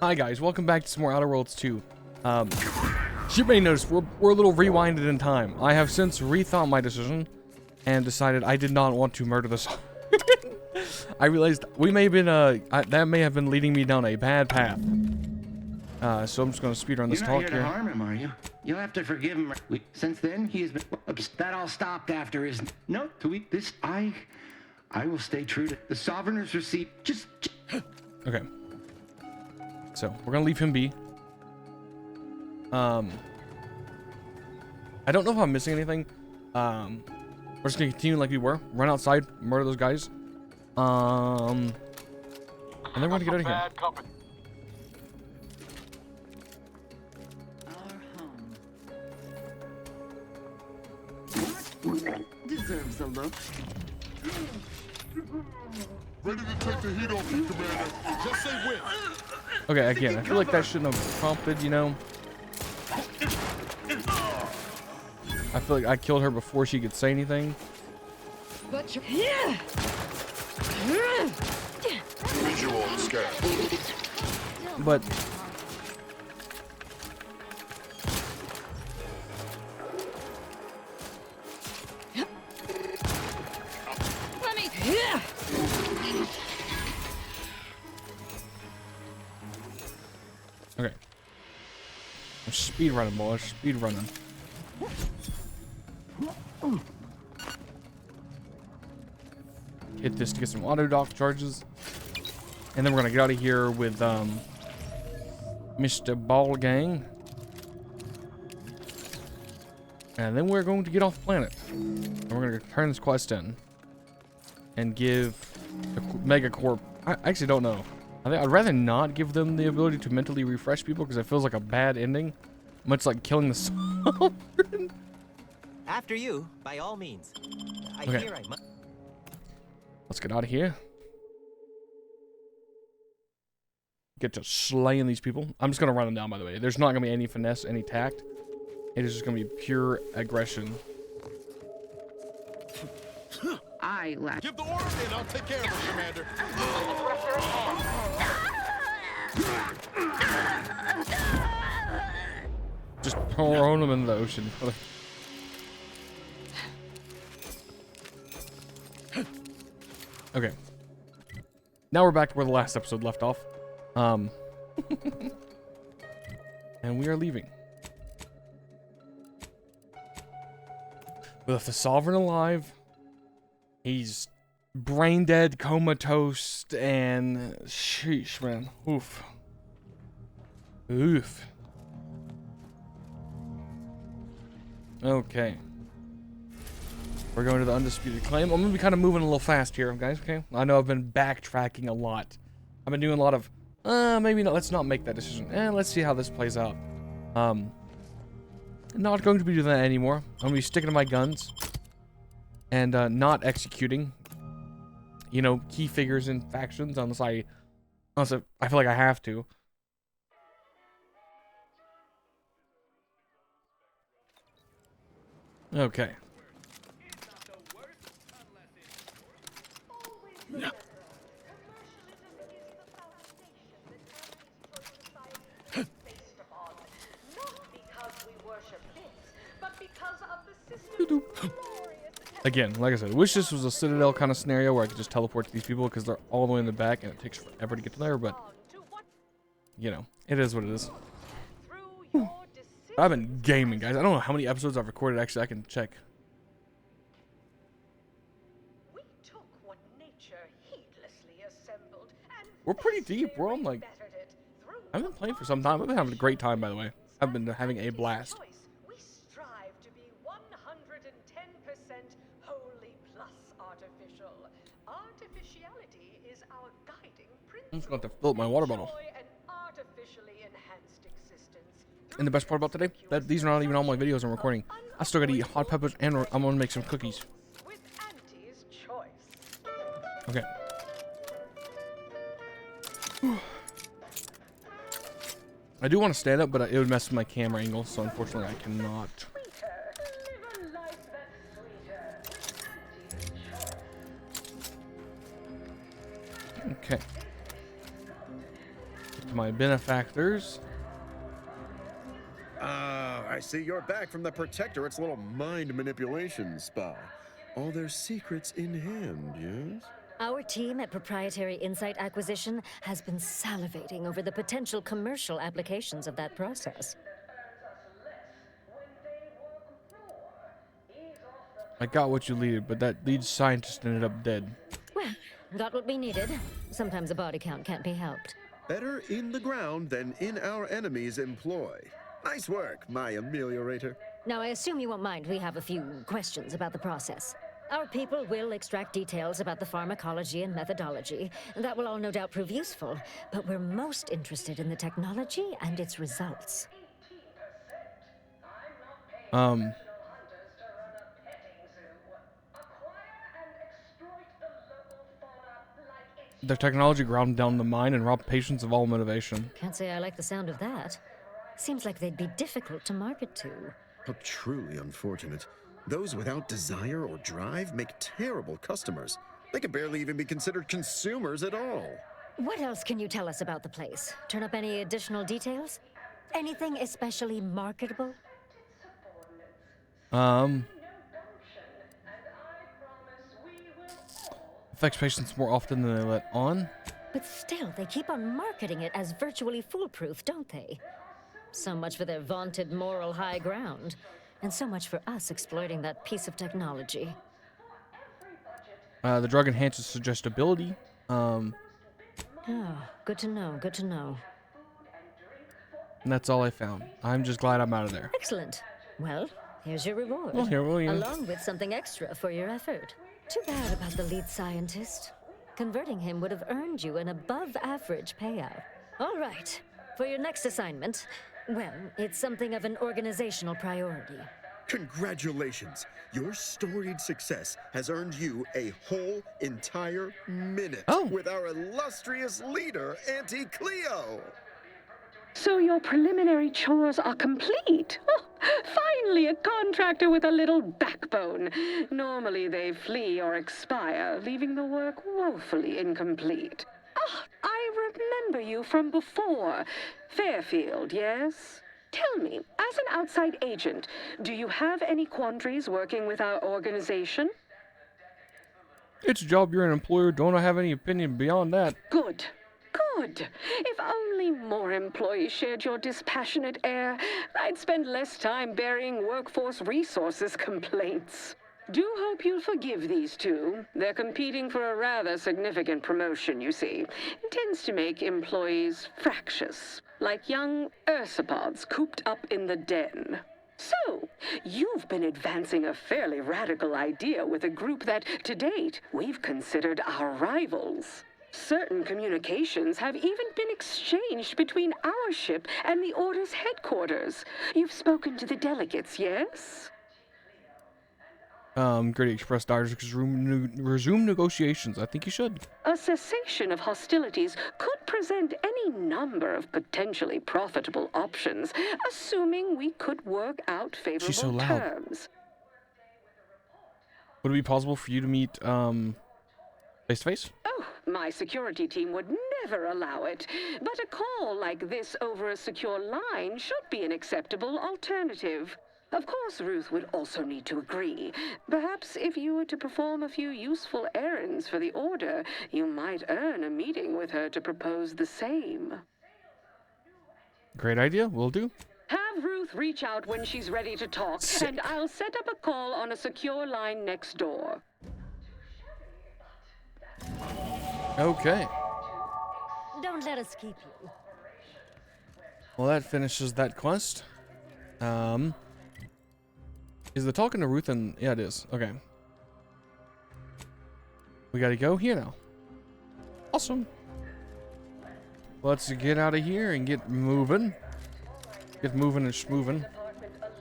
Hi guys, welcome back to some more Outer Worlds 2. You may notice we're a little rewinded in time. I have since rethought my decision and decided I did not want to murder this. I realized we may have been that may have been leading me down a bad path. So I'm just gonna speedrun this talk here. You're not here to harm him, are you? You'll have to forgive him. Since then, he has been. That all stopped after his. No, tweet this. I will stay true to the Sovereign's receipt. Just. Okay. So we're gonna leave him be. I don't know if I'm missing anything. We're just gonna continue like we were. Run outside, murder those guys. And then we're gonna get out of here. Deserves a look. Ready to take the heat off you, Commander. Just say when. Okay, again, I feel like that shouldn't have prompted, you know. I feel like I killed her before she could say anything. But you're... Visual scan. But Let me... okay. I'm speed running, boys. Speed running. Hit this to get some auto dock charges. And then we're gonna get out of here with Mr. Ball Gang. And then we're going to get off planet. And we're gonna turn this quest in. And give the Megacorp. I actually don't know. I think I'd rather not give them the ability to mentally refresh people because it feels like a bad ending. Much like killing the Sovereign. After you, by all means. I Okay. hear I must. Let's get out of here. Get to slaying these people. I'm just gonna run them down, by the way. There's not gonna be any finesse, any tact. It is just gonna be pure aggression. I lack... Give the order and I'll take care of it, Commander. Just throwing them in the ocean. Okay. Now we're back to where the last episode left off. And we are leaving. With the Sovereign alive, he's brain dead, comatose, and sheesh, man. Oof. Oof. Okay. We're going to the Undisputed Claim. I'm going to be kind of moving a little fast here, guys, okay? I know I've been backtracking a lot. I've been doing a lot of, maybe not, let's not make that decision. Let's see how this plays out. Not going to be doing that anymore. I'm going to be sticking to my guns. And not executing, you know, key figures in factions unless I feel like I have to. Okay. Again, like I said, I wish this was a Citadel kind of scenario where I could just teleport to these people because they're all the way in the back and it takes forever to get to there, but you know, it is what it is. I've been gaming, guys. I don't know how many episodes I've recorded. Actually, I can check. We're pretty deep. We're on like... I've been playing for some time. I've been having a great time, by the way. I've been having a blast. We strive to be 110% wholly plus artificial. Artificiality is our guiding principle. I'm just going to have to fill up my water bottle. Enjoy an artificially enhanced existence. And the best part about today, that these are not even all my videos I'm recording. I still gotta eat hot peppers and I'm gonna make some cookies. With Auntie's choice. Okay. I do want to stand up, but it would mess with my camera angle, so unfortunately I cannot. Live a life that's sweeter. Auntie's choice. Okay. to my benefactors. I see you're back from the Protectorate's little mind manipulation spa. All their secrets in hand, yes? Our team at Proprietary Insight Acquisition has been salivating over the potential commercial applications of that process. I got what you needed, but that lead scientist ended up dead. Well, got what we needed. Sometimes a body count can't be helped. Better in the ground than in our enemy's employ. Nice work, my ameliorator. Now, I assume you won't mind we have a few questions about the process. Our people will extract details about the pharmacology and methodology. That will all no doubt prove useful, but we're most interested in the technology and its results. The technology ground down the mine and robbed patients of all motivation. Can't say I like the sound of that. Seems like they'd be difficult to market to. How truly unfortunate. Those without desire or drive make terrible customers. They could barely even be considered consumers at all. What else can you tell us about the place? Turn up any additional details? Anything especially marketable? Affects patients more often than they let on. But still, they keep on marketing it as virtually foolproof, don't they? So much for their vaunted moral high ground. And so much for us exploiting that piece of technology. The drug enhances suggestibility. Oh, good to know, good to know. And that's all I found. I'm just glad I'm out of there. Excellent. Well, here's your reward. Well, here we go. Along with something extra for your effort. Too bad about the lead scientist. Converting him would have earned you an above-average payout. All right. For your next assignment, well, it's something of an organizational priority. Congratulations. Your storied success has earned you a whole entire minute with our illustrious leader, Auntie Cleo. So your preliminary chores are complete. Oh, finally, a contractor with a little backbone. Normally they flee or expire, leaving the work woefully incomplete. Ah, I remember you from before. Fairfield, yes? Tell me, as an outside agent, do you have any quandaries working with our organization? It's a job, you're an employer. Don't I have any opinion beyond that? Good. Good. If only more employees shared your dispassionate air, I'd spend less time burying workforce resources complaints. Do hope you'll forgive these two. They're competing for a rather significant promotion, you see. It tends to make employees fractious, like young ursopods cooped up in the den. So, you've been advancing a fairly radical idea with a group that, to date, we've considered our rivals. Certain communications have even been exchanged between our ship and the Order's headquarters. You've spoken to the delegates, yes? Grady Express Divers resume negotiations. I think you should. A cessation of hostilities could present any number of potentially profitable options, assuming we could work out favorable She's so loud. terms. Would it be possible for you to meet, face to face? Oh, my security team would never allow it. But a call like this over a secure line should be an acceptable alternative. Of course, Ruth would also need to agree. Perhaps if you were to perform a few useful errands for the Order, you might earn a meeting with her to propose the same. Great idea. Will do. Have Ruth reach out when she's ready to talk, Sick. and I'll set up a call on a secure line next door. Okay. Don't let us keep you. Well, that finishes that quest. Is the talking to Ruth and... Yeah, it is. Okay. We gotta go here now. Awesome. Let's get out of here and get moving. Get moving and schmoving.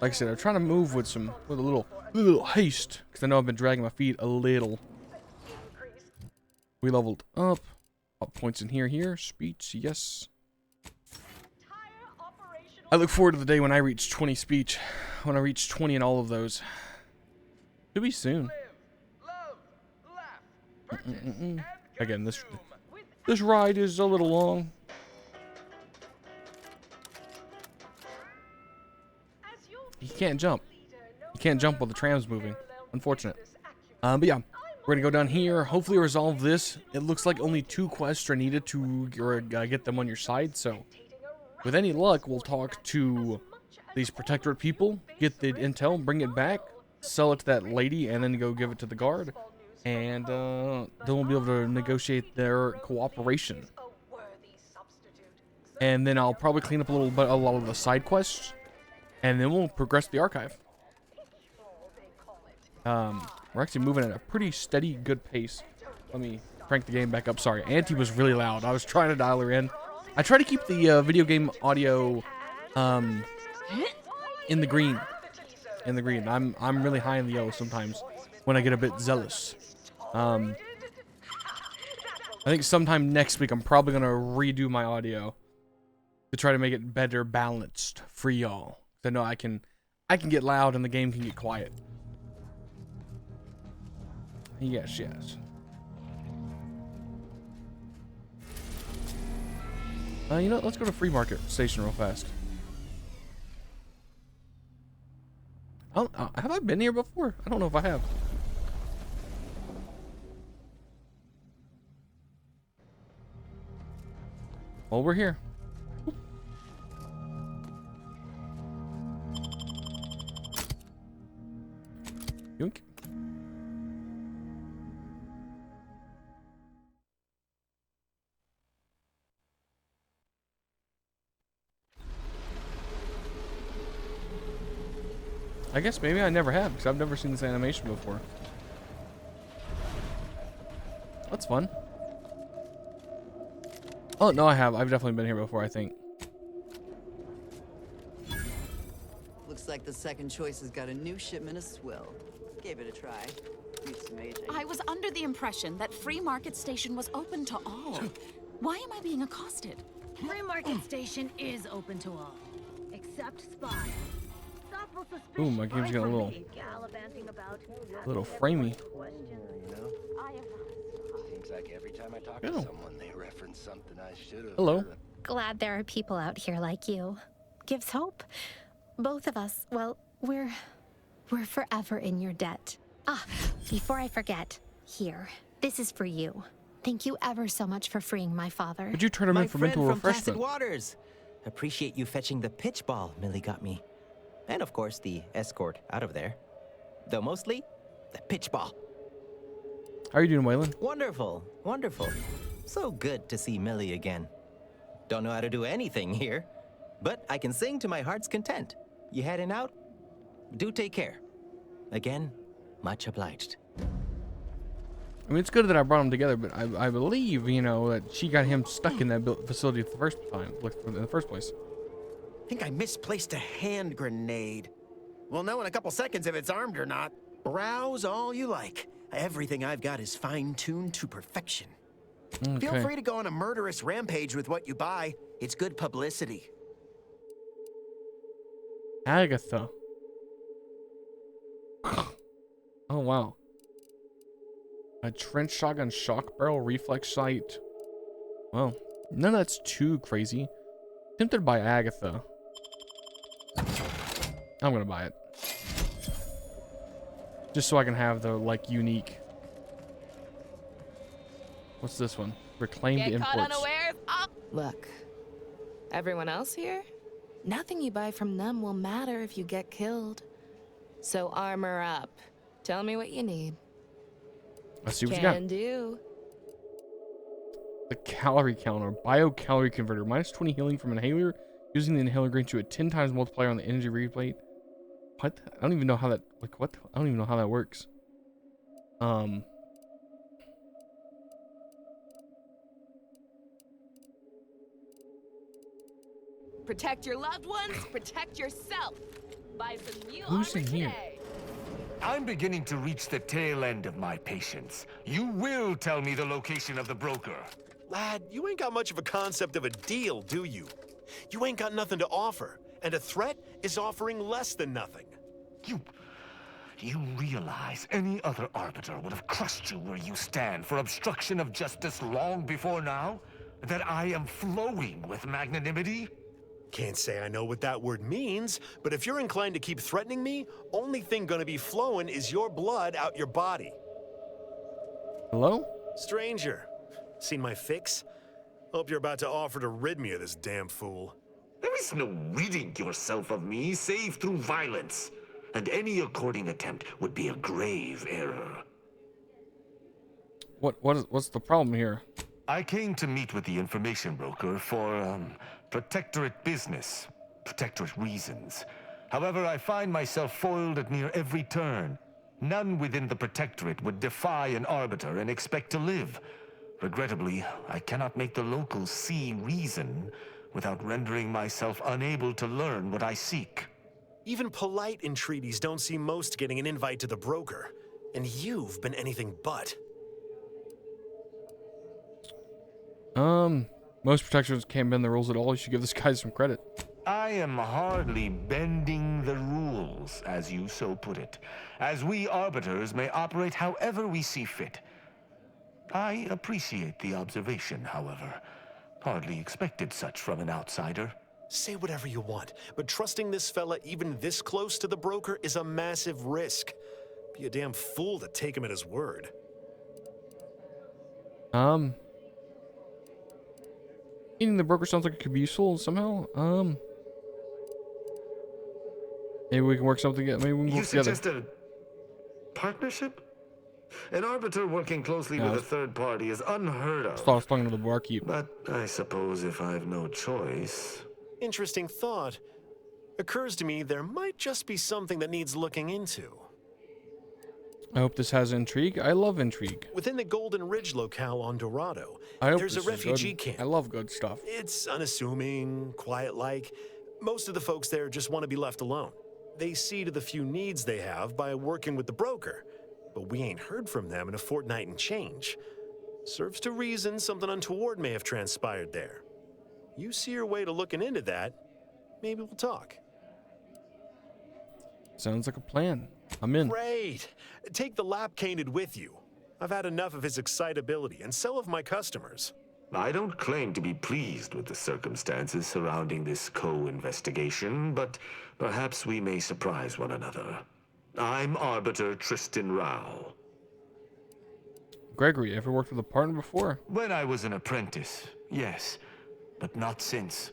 Like I said, I'm trying to move with a little haste. Because I know I've been dragging my feet a little. We leveled up. Up points in here. Speech, yes. I look forward to the day when I reach 20 speech. When I reach 20 in all of those. Should be soon. Again, this ride is a little long. he can't jump. He can't jump while the tram's moving. Unfortunate. But yeah, we're gonna go down here. Hopefully resolve this. It looks like only 2 quests are needed to get them on your side. So, with any luck, we'll talk to these protectorate people, get the intel, bring it back, sell it to that lady, and then go give it to the guard. And then we'll be able to negotiate their cooperation. And then I'll probably clean up a lot of the side quests, and then we'll progress the archive. We're actually moving at a pretty steady, good pace. Let me crank the game back up. Sorry, Auntie was really loud. I was trying to dial her in. I try to keep the video game audio in the green. In the green. I'm really high in the yellow sometimes when I get a bit zealous. I think sometime next week I'm probably gonna redo my audio to try to make it better balanced for y'all. I know I can get loud and the game can get quiet. Yes, yes. You know, let's go to Free Market Station real fast. Have I been here before? I don't know if I have. Well, we're here. Yoink. I guess maybe I never have, because I've never seen this animation before. That's fun. Oh, no, I have. I've definitely been here before, I think. Looks like the second choice has got a new shipment of swill. Gave it a try. It's amazing. I was under the impression that Free Market Station was open to all. Why am I being accosted? Free Market Station is open to all, except spies. Ooh, my game's getting a little framey. Seems like every time I talk to someone, they reference something I should have. Hello. Glad there are people out here like you. Gives hope. Both of us, well, we're forever in your debt. Ah, before I forget, here, this is for you. Thank you ever so much for freeing my father. Could you turn him in for mental refreshment? Waters. Appreciate you fetching the pitch ball Millie got me. And of course, the escort out of there. Though mostly, the pitch ball. How are you doing, Waylon? Wonderful, wonderful. So good to see Millie again. Don't know how to do anything here, but I can sing to my heart's content. You heading out? Do take care. Again, much obliged. I mean, it's good that I brought them together, but I believe, you know, that she got him stuck in that facility the first time, in the first place. I think I misplaced a hand grenade. We'll know in a couple seconds if it's armed or not. Browse all you like. Everything I've got is fine-tuned to perfection. Okay. Feel free to go on a murderous rampage with what you buy. It's good publicity. Agatha. Oh, wow. A trench shotgun shock barrel reflex sight. Well, none of that's too crazy. Tempted by Agatha. I'm gonna buy it. Just so I can have the, like, unique. What's this one? Reclaimed Get imports. caught unawares? Look, everyone else here, nothing you buy from them will matter if you get killed. So armor up. Tell me what you need. Let's see what you got. Can do. The calorie counter. Bio-calorie converter. Minus 20 healing from inhaler. Using the inhaler grants you a 10 times multiplier on the energy replate. What? I don't even know how that... Like, what? I don't even know how that works. Protect your loved ones, protect yourself. Buy some new Who's armor in here? today. I'm beginning to reach the tail end of my patience. You will tell me the location of the broker. Lad, you ain't got much of a concept of a deal, do you? You ain't got nothing to offer, and a threat is offering less than nothing. You realize any other arbiter would have crushed you where you stand for obstruction of justice long before now? That I am flowing with magnanimity? Can't say I know what that word means, but if you're inclined to keep threatening me, only thing gonna be flowing is your blood out your body. Hello? Stranger, seen my fix? Hope you're about to offer to rid me of this damn fool. There is no ridding yourself of me save through violence, and any according attempt would be a grave error. What's the problem here? I came to meet with the information broker for, Protectorate business, Protectorate reasons. However, I find myself foiled at near every turn. None within the Protectorate would defy an arbiter and expect to live. Regrettably, I cannot make the locals see reason without rendering myself unable to learn what I seek. Even polite entreaties don't see most getting an invite to the broker, and you've been anything but. Most protectors can't bend the rules at all. You should give this guy some credit. I am hardly bending the rules, as you so put it, as we arbiters may operate however we see fit. I appreciate the observation, however. Hardly expected such from an outsider. Say whatever you want, but trusting this fella even this close to the broker is a massive risk. Be a damn fool to take him at his word. Eating the broker sounds like it could be useful somehow. Maybe we can work something. Maybe we can work together. You suggest a partnership? An arbiter working closely with a third party is unheard of. I was talking to the barkeep. But I suppose if I've no choice. Interesting thought. Occurs to me there might just be something that needs looking into. I hope this has intrigue. I love intrigue. Within the Golden Ridge locale on Dorado, there's a this is refugee good. camp. I love good stuff. It's unassuming, quiet-like. Most of the folks there just want to be left alone. They see to the few needs they have by working with the broker. But we ain't heard from them in a fortnight and change. Serves to reason something untoward may have transpired there. You see your way to looking into that, maybe we'll talk. Sounds like a plan. I'm in. Great. Take the Lapcanid with you. I've had enough of his excitability, and so have my customers. I don't claim to be pleased with the circumstances surrounding this co-investigation, but perhaps we may surprise one another. I'm Arbiter Tristan Rao. Gregory, ever worked with a partner before? When I was an apprentice, yes, but not since.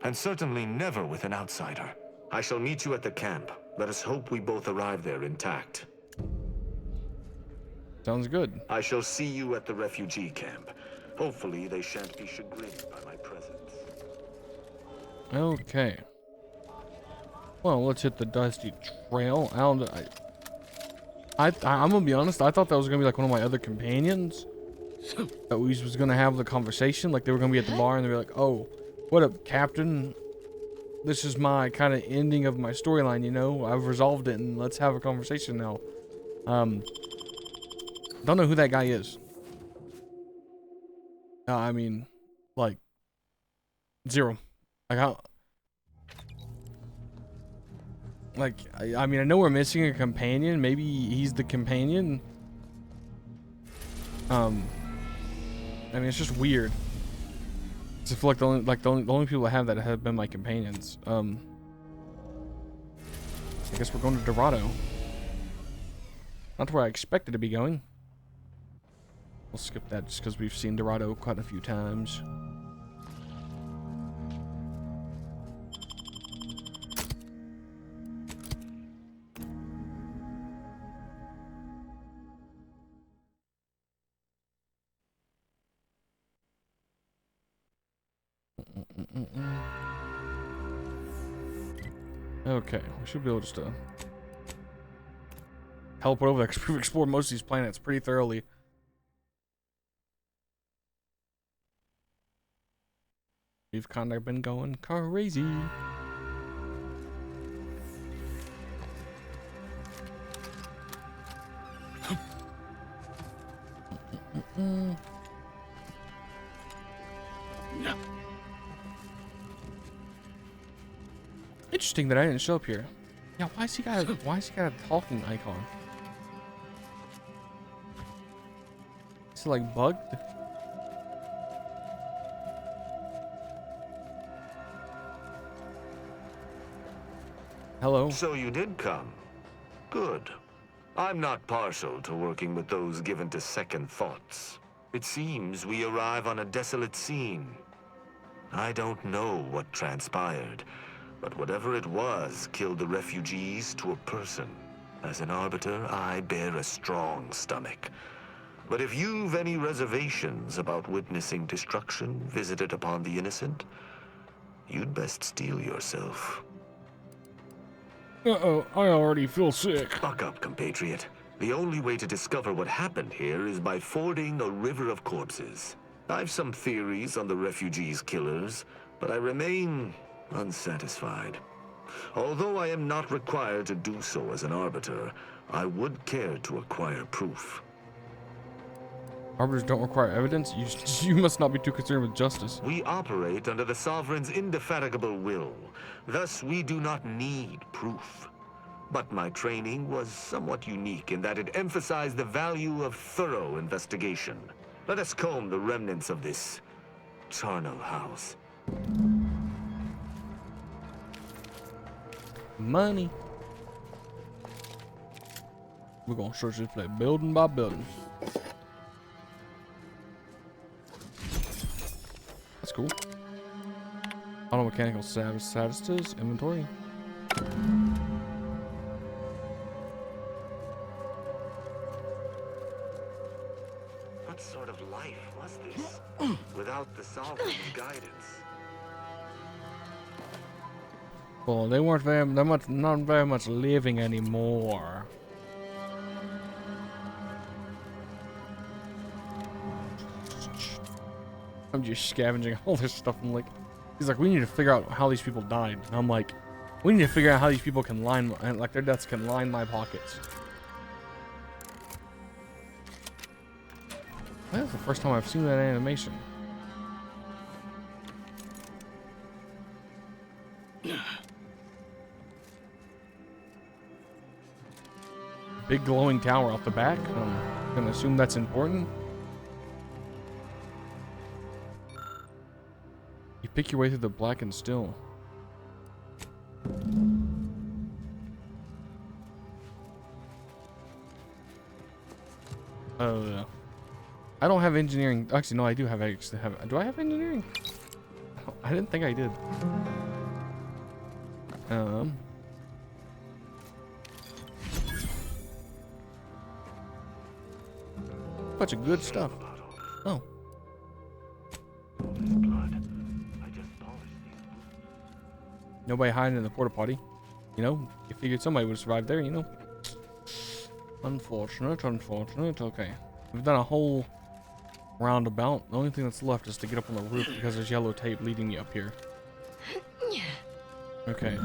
And certainly never with an outsider. I shall meet you at the camp. Let us hope we both arrive there intact. Sounds good. I shall see you at the refugee camp. Hopefully they shan't be chagrined by my presence. Okay. Well, let's hit the dusty trail. I'm gonna be honest. I thought that was gonna be like one of my other companions that we was gonna have the conversation. Like they were gonna be at the bar and they were like, "Oh, what up, Captain? This is my kind of ending of my storyline. You know, I've resolved it, and let's have a conversation now." Don't know who that guy is. I mean, like, zero. I mean, I know we're missing a companion. Maybe he's the companion. I mean, it's just weird. I feel like the only people I have that have been my companions. I guess we're going to Dorado. Not to where I expected to be going. We'll skip that just because we've seen Dorado quite a few times. Okay, we should be able just to teleport over there because we've explored most of these planets pretty thoroughly. We've kind of been going crazy. Interesting that I didn't show up here. Yeah, why has he got a talking icon? Is it like bugged? Hello. So you did come. Good. I'm not partial to working with those given to second thoughts. It seems we arrive on a desolate scene. I don't know what transpired, but whatever it was killed the refugees to a person. As an Arbiter, I bear a strong stomach. But if you've any reservations about witnessing destruction visited upon the innocent, you'd best steel yourself. Uh-oh, I already feel sick. Buck up, compatriot. The only way to discover what happened here is by fording a river of corpses. I've some theories on the refugees' killers, but I remain unsatisfied. Although I am not required to do so as an Arbiter, I would care to acquire proof. Arbiters don't require evidence? You must not be too concerned with justice. We operate under the Sovereign's indefatigable will. Thus, we do not need proof. But my training was somewhat unique in that it emphasized the value of thorough investigation. Let us comb the remnants of this charnel house. Money. We're gonna search this place building by building. That's cool. Auto mechanical statuses, inventory. What sort of life was this without the Sovereign's guidance? Well, they weren't not very much living anymore. I'm just scavenging all this stuff. I'm like, he's like, we need to figure out how these people died. And I'm like, we need to figure out how these people can line, like their deaths can line my pockets. That's the first time I've seen that animation. Big glowing tower off the back. I'm gonna assume that's important. You pick your way through the blackened still. I don't have engineering. Actually, no, I do have. Do I have engineering? I didn't think I did. Bunch of good stuff. Oh. Nobody hiding in the porta potty. You know, you figured somebody would survive there, you know. Unfortunate, unfortunate. Okay. We've done a whole roundabout. The only thing that's left is to get up on the roof because there's yellow tape leading me up here. Okay.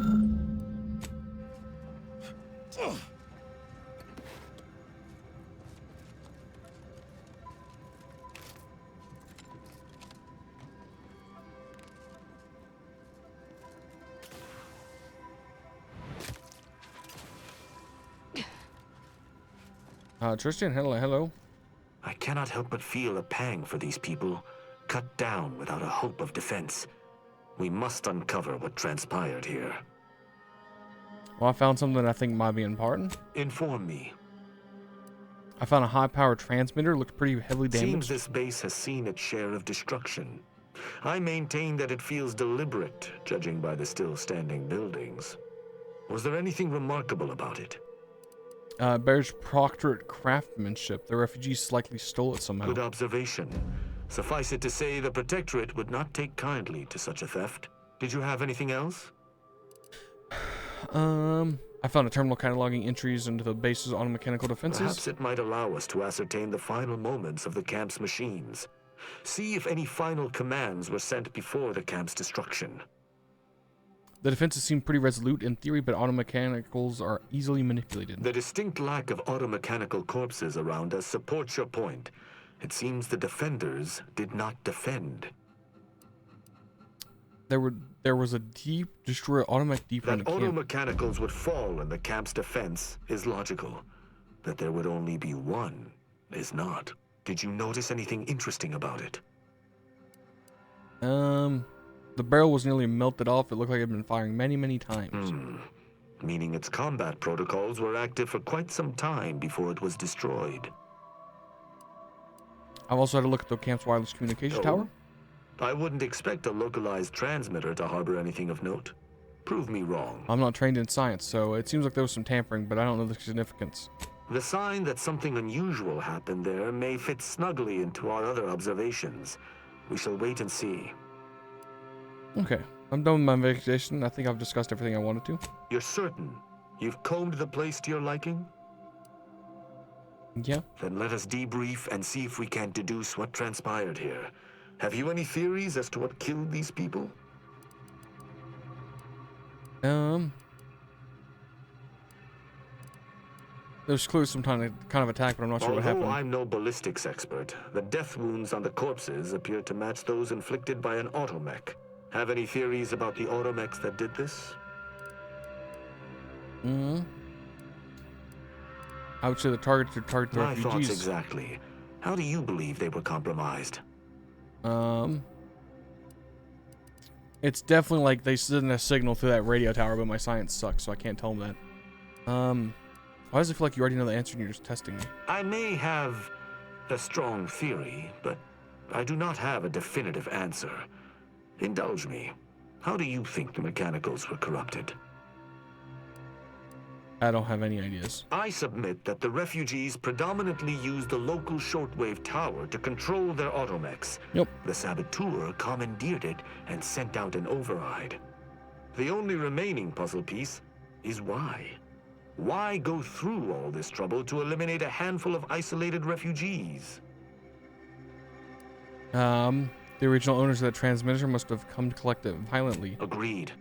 Tristan, hello. I cannot help but feel a pang for these people, cut down without a hope of defense. We must uncover what transpired here. Well, I found something I think might be important. Inform me. I found a high-powered transmitter. Looked pretty heavily damaged. Seems this base has seen its share of destruction. I maintain that it feels deliberate, judging by the still-standing buildings. Was there anything remarkable about it? Bears proctorate craftsmanship. The refugees likely stole it somehow. Good observation. Suffice it to say, the Protectorate would not take kindly to such a theft. Did you have anything else? I found a terminal cataloging entries into the base's automechanical defenses. Perhaps it might allow us to ascertain the final moments of the camp's machines. See if any final commands were sent before the camp's destruction. The defenses seem pretty resolute in theory, but automechanicals are easily manipulated. The distinct lack of automechanical corpses around us supports your point. It seems the defenders did not defend. There was a deep destroyer automech deeper in the camp. That automechanicals would fall in the camp's defense is logical. That there would only be one is not. Did you notice anything interesting about it? The barrel was nearly melted off. It looked like it had been firing many, many times. meaning its combat protocols were active for quite some time before it was destroyed. I've also had a look at the camp's wireless communication tower. I wouldn't expect a localized transmitter to harbor anything of note. Prove me wrong. I'm not trained in science, so it seems like there was some tampering, but I don't know the significance. The sign that something unusual happened there may fit snugly into our other observations. We shall wait and see. Okay, I'm done with my investigation. I think I've discussed everything I wanted to. You're certain you've combed the place to your liking? Yeah. Then let us debrief and see if we can deduce what transpired here. Have you any theories as to what killed these people? There's clearly some kind of attack, but I'm not sure what happened. Although I'm no ballistics expert, the death wounds on the corpses appear to match those inflicted by an automech. Have any theories about the automechs that did this? I would say the target to target the My refugees. thoughts exactly. How do you believe they were compromised? It's definitely like they sent a signal through that radio tower, but my science sucks, so I can't tell them that. Why does it feel like you already know the answer and you're just testing me? I may have a strong theory, but I do not have a definitive answer. Indulge me. How do you think the mechanicals were corrupted? I don't have any ideas. I submit that the refugees predominantly used the local shortwave tower to control their automechs. Yep. The saboteur commandeered it and sent out an override. The only remaining puzzle piece is why. Why go through all this trouble to eliminate a handful of isolated refugees? The original owners of that transmitter must have come to collect it violently. Agreed.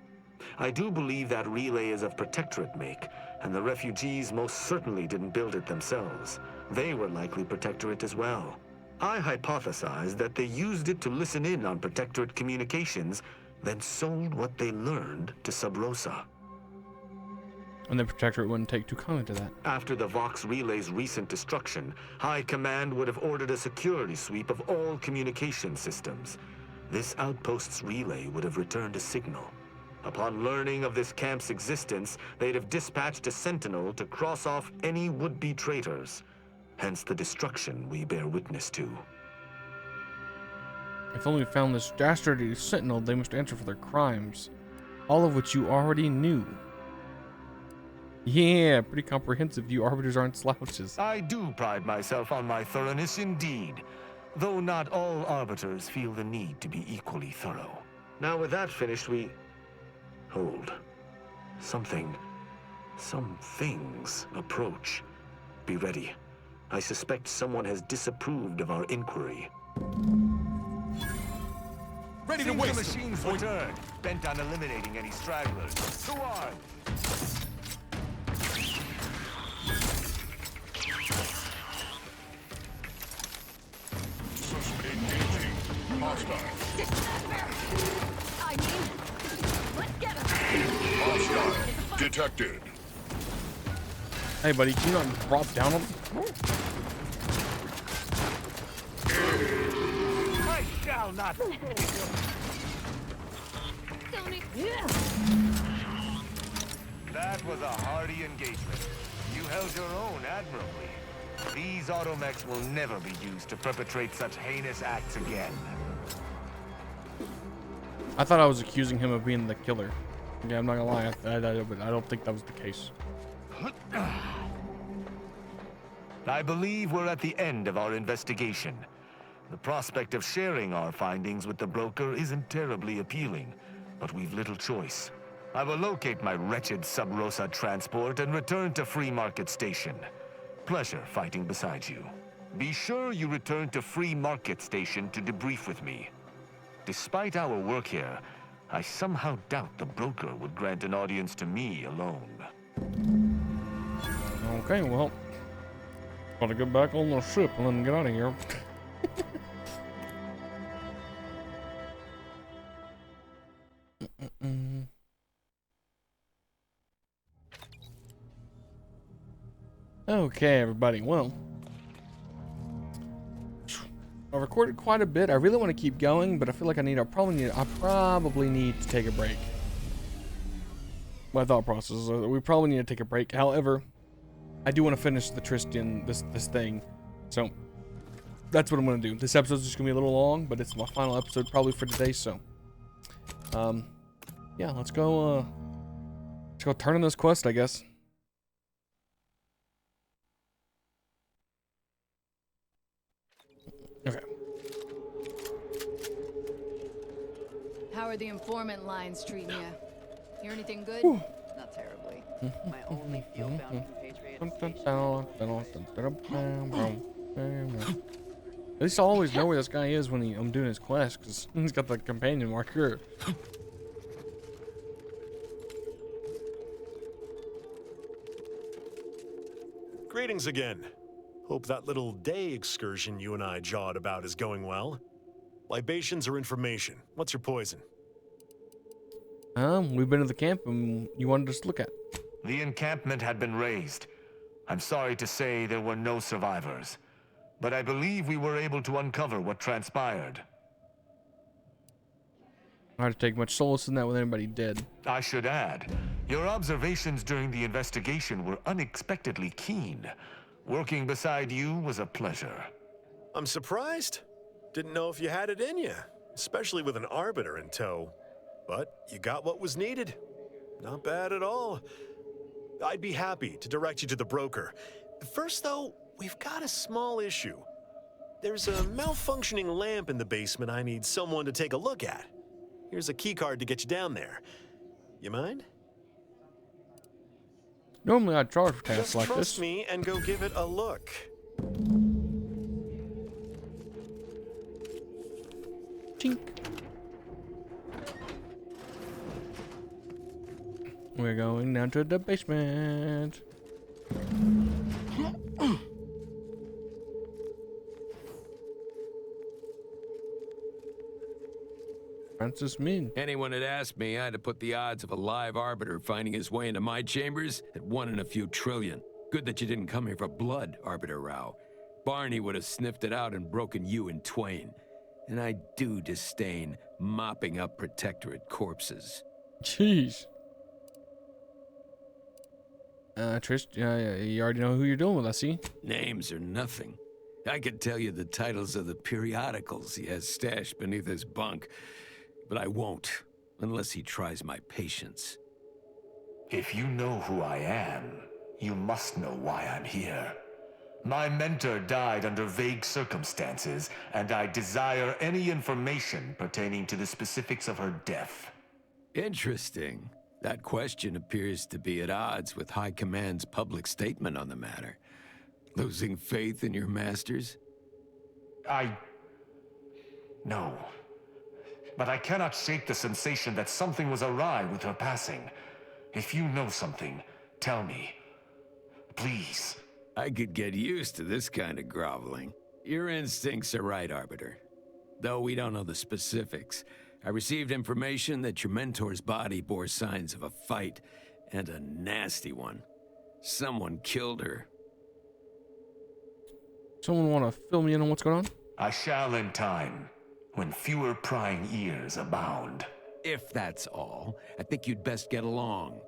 I do believe that relay is of Protectorate make, and the refugees most certainly didn't build it themselves. They were likely Protectorate as well. I hypothesize that they used it to listen in on Protectorate communications, then sold what they learned to Sub Rosa. And the Protectorate wouldn't take too kindly to that. After the Vox Relay's recent destruction, High Command would have ordered a security sweep of all communication systems. This outpost's relay would have returned a signal. Upon learning of this camp's existence, they'd have dispatched a sentinel to cross off any would-be traitors. Hence the destruction we bear witness to. If only we found this dastardly sentinel, they must answer for their crimes. All of which you already knew. Yeah, pretty comprehensive. You arbiters aren't slouches. I do pride myself on my thoroughness indeed, though not all arbiters feel the need to be equally thorough. Now with that finished, we... Hold. Some things approach. Be ready. I suspect someone has disapproved of our inquiry. Ready to Seems waste the machines return, bent on eliminating any stragglers. Go on! Hostile. I mean, let's get him. Hostile. Detected. Hey, buddy, can you not drop down on them? I shall not. That was a hardy engagement. You held your own admirably. These automechs will never be used to perpetrate such heinous acts again. I thought I was accusing him of being the killer. Yeah, I'm not gonna lie, but I don't think that was the case. I believe we're at the end of our investigation. The prospect of sharing our findings with the broker isn't terribly appealing, but we've little choice. I will locate my wretched Sub Rosa transport and return to Free Market Station. Pleasure fighting beside you. Be sure you return to Free Market Station to debrief with me. Despite our work here, I somehow doubt the broker would grant an audience to me alone. Okay, well, gotta get back on the ship and then get out of here. Okay, everybody. Well, I recorded quite a bit. I really want to keep going, but I feel like I probably need to take a break. my thought process is we probably need to take a break. However, I do want to finish the Tristan this thing, so that's what I'm gonna do. This episode's just gonna be a little long, but it's my final episode probably for today. So, yeah, let's go turn in this quest, I guess. Okay. How are the informant lines treating you? Hear anything good? Whew. Not terribly. My only field bound At least I always know where this guy is when I'm doing his quest, because he's got the companion marker. Greetings again. Hope that little day excursion you and I jawed about is going well. Libations or information? What's your poison? We've been to the camp and you wanted us to look at. The encampment had been razed. I'm sorry to say there were no survivors, but I believe we were able to uncover what transpired. Hard to take much solace in that with anybody dead. I should add, your observations during the investigation were unexpectedly keen. Working beside you was a pleasure. I'm surprised. Didn't know if you had it in you, especially with an arbiter in tow. But you got what was needed. Not bad at all. I'd be happy to direct you to the broker. First, though, we've got a small issue. There's a malfunctioning lamp in the basement I need someone to take a look at. Here's a keycard to get you down there. You mind? Normally I'd charge for tasks Just like trust this. me and go give it a look. Tink. We're going down to the basement. Francis Min. Anyone had asked me, I'd have put the odds of a live arbiter finding his way into my chambers at 1 in a few trillion. Good that you didn't come here for blood, Arbiter Rao. Barney would have sniffed it out and broken you in twain. And I do disdain mopping up Protectorate corpses. Jeez. Trish, you already know who you're dealing with, I see. Names are nothing. I could tell you the titles of the periodicals he has stashed beneath his bunk, but I won't, unless he tries my patience. If you know who I am, you must know why I'm here. My mentor died under vague circumstances, and I desire any information pertaining to the specifics of her death. Interesting. That question appears to be at odds with High Command's public statement on the matter. Losing faith in your masters? No. But I cannot shake the sensation that something was awry with her passing. If you know something, tell me. Please. I could get used to this kind of groveling. Your instincts are right, Arbiter. Though we don't know the specifics, I received information that your mentor's body bore signs of a fight, and a nasty one. Someone killed her. Someone want to fill me in on what's going on? I shall in time, when fewer prying ears abound. If that's all, I think you'd best get along.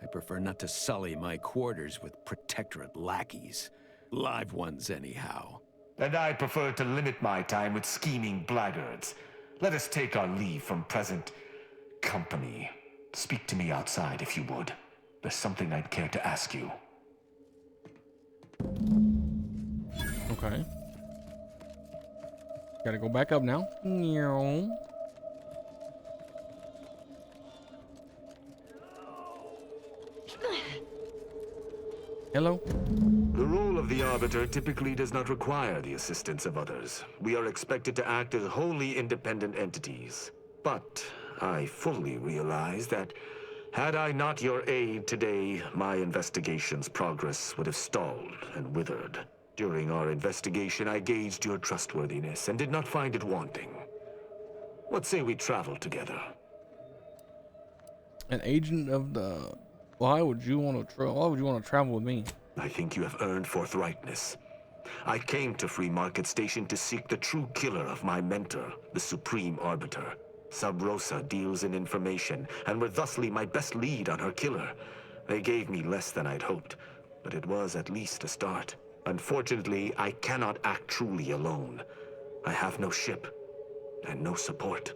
I prefer not to sully my quarters with Protectorate lackeys. Live ones, anyhow. And I prefer to limit my time with scheming blackguards. Let us take our leave from present company. Speak to me outside, if you would. There's something I'd care to ask you. Okay. Gotta go back up now. Hello? The role of the Arbiter typically does not require the assistance of others. We are expected to act as wholly independent entities. But I fully realize that had I not your aid today, my investigation's progress would have stalled and withered. During our investigation, I gauged your trustworthiness and did not find it wanting. What say we travel together? An agent of the... Why would you want to travel with me? I think you have earned forthrightness. I came to Free Market Station to seek the true killer of my mentor, the Supreme Arbiter. Sub Rosa deals in information, and were thusly my best lead on her killer. They gave me less than I'd hoped, but it was at least a start. Unfortunately, I cannot act truly alone. I have no ship, and no support.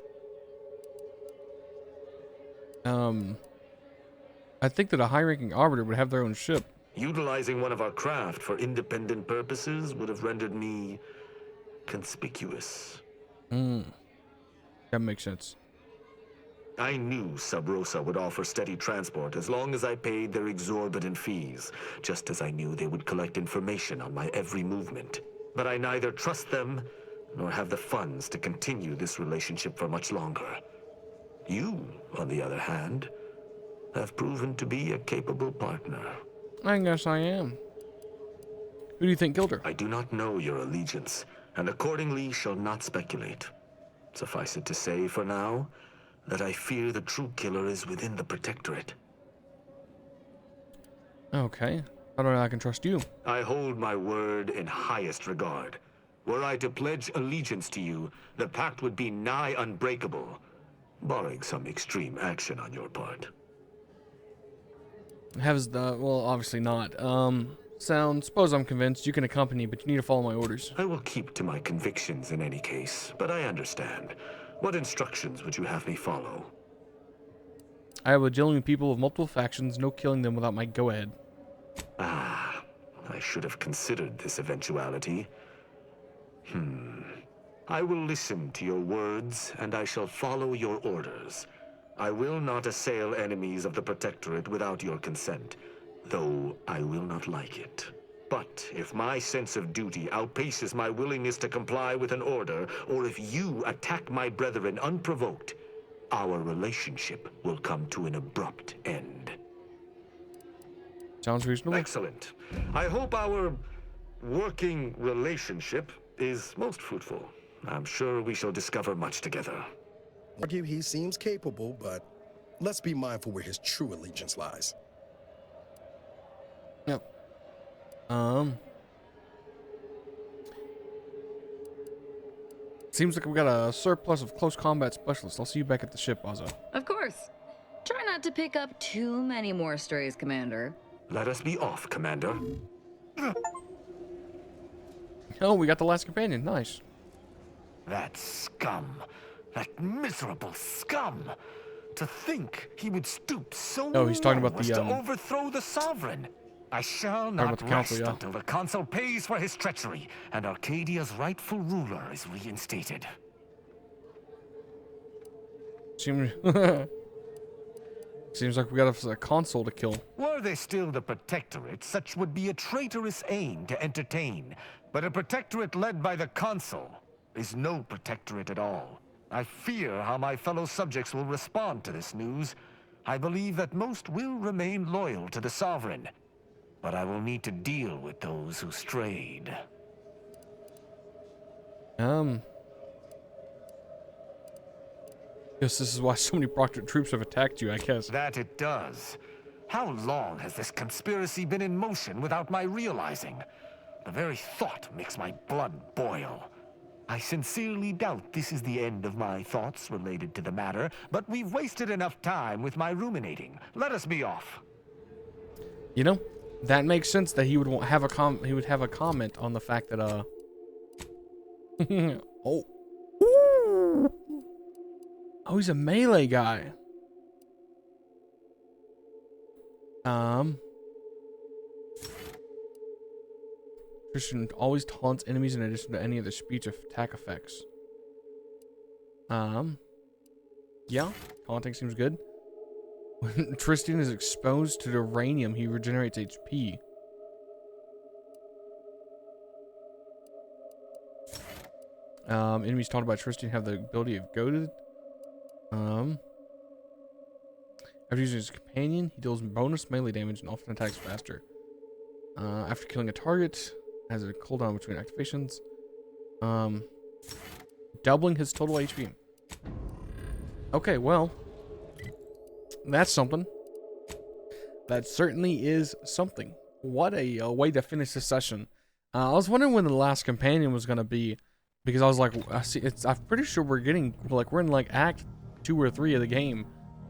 I think that a high-ranking arbiter would have their own ship. Utilizing one of our craft for independent purposes would have rendered me conspicuous. That makes sense. I knew Sub Rosa would offer steady transport as long as I paid their exorbitant fees, just as I knew they would collect information on my every movement. But I neither trust them nor have the funds to continue this relationship for much longer. You, on the other hand, have proven to be a capable partner. I guess I am. Who do you think killed her? I do not know your allegiance, and accordingly shall not speculate. Suffice it to say, for now, that I fear the true killer is within the Protectorate. Okay. I don't know how I can trust you. I hold my word in highest regard. Were I to pledge allegiance to you, the pact would be nigh unbreakable, barring some extreme action on your part. Well, obviously not. Suppose I'm convinced. You can accompany, but you need to follow my orders. I will keep to my convictions in any case, but I understand. What instructions would you have me follow? I have a dealing with people of multiple factions, no killing them without my go-ahead. Ah, I should have considered this eventuality. I will listen to your words, and I shall follow your orders. I will not assail enemies of the Protectorate without your consent, though I will not like it. But if my sense of duty outpaces my willingness to comply with an order, or if you attack my brethren unprovoked, our relationship will come to an abrupt end. Sounds reasonable. Excellent. I hope our working relationship is most fruitful. I'm sure we shall discover much together. Argue he seems capable, but let's be mindful where his true allegiance lies. Yep. Seems like we got a surplus of close combat specialists. I'll see you back at the ship, Ozzo. Of course. Try not to pick up too many more strays, Commander. Let us be off, Commander. Oh, we got the last companion. Nice. That scum. That miserable scum. To think he would stoop so Oh, he's talking about low as the, to overthrow the Sovereign. I shall about not the rest council, yeah. until the Consul pays for his treachery and Arcadia's rightful ruler is reinstated. Seems like we got a consul to kill. Were they still the Protectorate, such would be a traitorous aim to entertain. But a Protectorate led by the Consul is no Protectorate at all. I fear how my fellow subjects will respond to this news. I believe that most will remain loyal to the Sovereign, but I will need to deal with those who strayed. Guess this is why so many Proctor troops have attacked you, I guess. That it does. How long has this conspiracy been in motion without my realizing? The very thought makes my blood boil. I sincerely doubt this is the end of my thoughts related to the matter, but we've wasted enough time with my ruminating. Let us be off. You know, that makes sense that he would have a comment on the fact that oh, he's a melee guy. Tristan always taunts enemies in addition to any of the speech attack effects. Yeah, taunting seems good. When Tristan is exposed to uranium, he regenerates HP. Enemies taunted by Tristan have the ability of goaded. After using his companion, he deals bonus melee damage and often attacks faster. After killing a target, has a cooldown between activations. Doubling his total HP. Okay, well, that's something. That certainly is something. What a way to finish this session. I was wondering when the last companion was gonna be, because I was like, I'm pretty sure we're in like Act 2 or 3 of the game.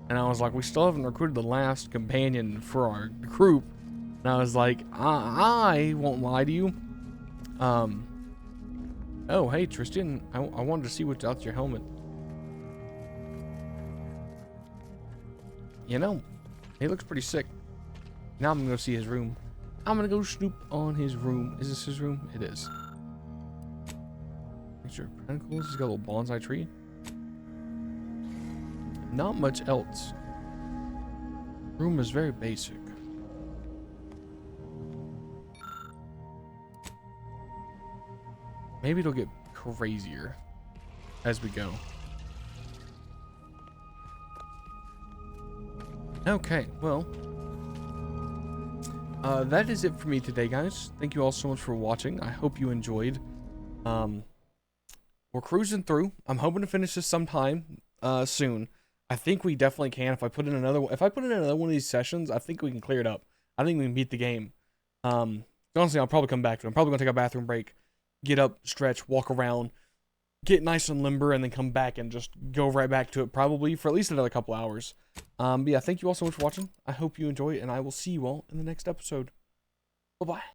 And I was like, we still haven't recruited the last companion for our group. And I was like, I won't lie to you. Oh, hey, Tristan. I wanted to see what's out your helmet. You know, he looks pretty sick. Now I'm going to go see his room. I'm going to go snoop on his room. Is this his room? It is. Picture of pentacles. He's got a little bonsai tree. Not much else. Room is very basic. Maybe it'll get crazier as we go. Okay, well, that is it for me today, guys. Thank you all so much for watching. I hope you enjoyed. We're cruising through. I'm hoping to finish this sometime soon. I think we definitely can. If I put in another one of these sessions, I think we can clear it up. I think we can beat the game. Honestly, I'll probably come back to it. I'm probably gonna take a bathroom break, get up, stretch, walk around, get nice and limber, and then come back and just go right back to it, probably for at least another couple hours. But yeah, thank you all so much for watching. I hope you enjoy it, and I will see you all in the next episode. Bye-bye.